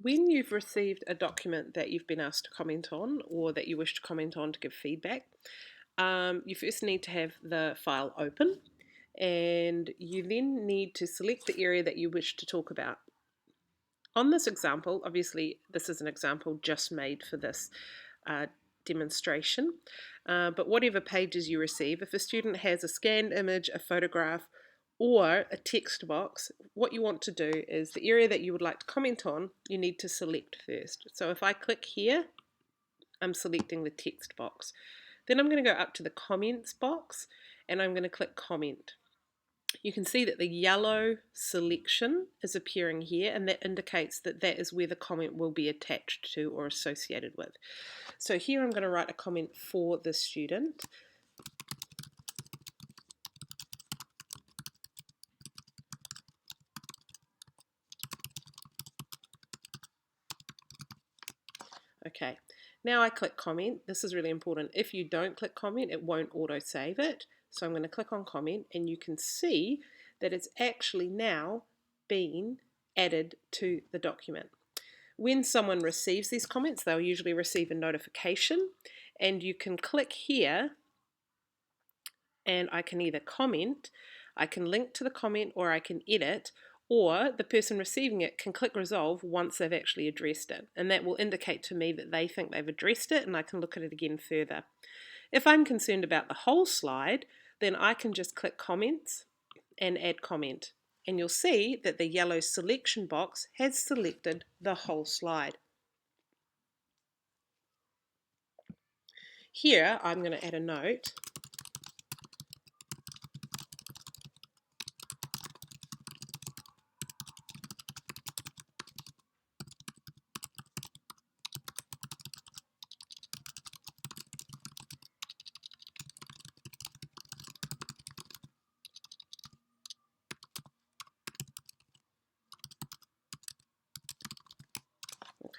When you've received a document that you've been asked to comment on or that you wish to comment on to give feedback, you first need to have the file open, and you then need to select the area that you wish to talk about. On this example, obviously this is an example just made for this demonstration, but whatever pages you receive, if a student has a scanned image, a photograph, or a text box, what you want to do is the area that you would like to comment on, you need to select first. So if I click here, I'm selecting the text box. Then I'm going to go up to the comments box and I'm going to click comment. You can see that the yellow selection is appearing here, and that indicates that that is where the comment will be attached to or associated with. So here I'm going to write a comment for the student. Okay, now I click comment. This is really important. If you don't click comment, it won't auto-save it. So I'm going to click on comment, and you can see that it's actually now been added to the document. When someone receives these comments, they'll usually receive a notification, and you can click here and I can either comment, I can link to the comment, or I can edit, or the person receiving it can click resolve once they've actually addressed it, and that will indicate to me that they think they've addressed it and I can look at it again further. If I'm concerned about the whole slide, then I can just click comments and add comment, and you'll see that the yellow selection box has selected the whole slide. Here I'm going to add a note.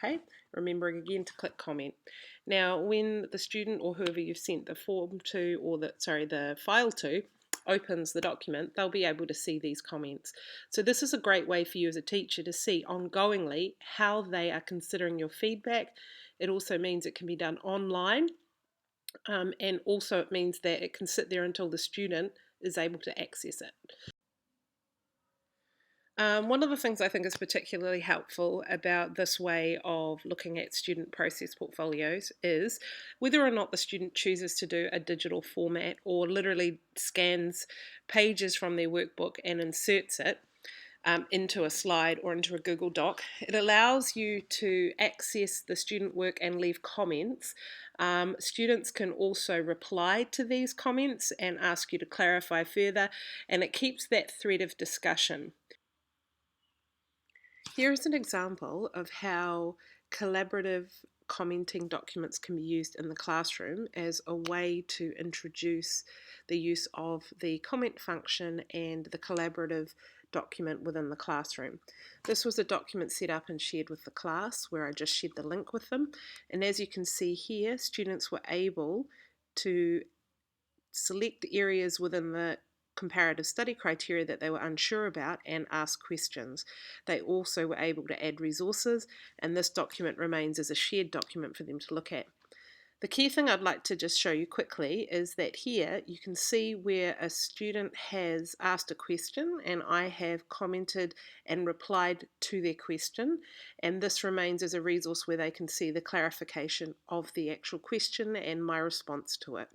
Okay, remembering again to click comment. Now, when the student or whoever you've sent the form to, or the file to, opens the document, they'll be able to see these comments. So this is a great way for you as a teacher to see ongoingly how they are considering your feedback. It also means it can be done online, and also it means that it can sit there until the student is able to access it. One of the things I think is particularly helpful about this way of looking at student process portfolios is whether or not the student chooses to do a digital format or literally scans pages from their workbook and inserts it into a slide or into a Google Doc. It allows you to access the student work and leave comments. Students can also reply to these comments and ask you to clarify further, and it keeps that thread of discussion. Here is an example of how collaborative commenting documents can be used in the classroom as a way to introduce the use of the comment function and the collaborative document within the classroom. This was a document set up and shared with the class where I just shared the link with them, and as you can see here, students were able to select areas within the comparative study criteria that they were unsure about and ask questions. They also were able to add resources, and this document remains as a shared document for them to look at. The key thing I'd like to just show you quickly is that here you can see where a student has asked a question and I have commented and replied to their question, and this remains as a resource where they can see the clarification of the actual question and my response to it.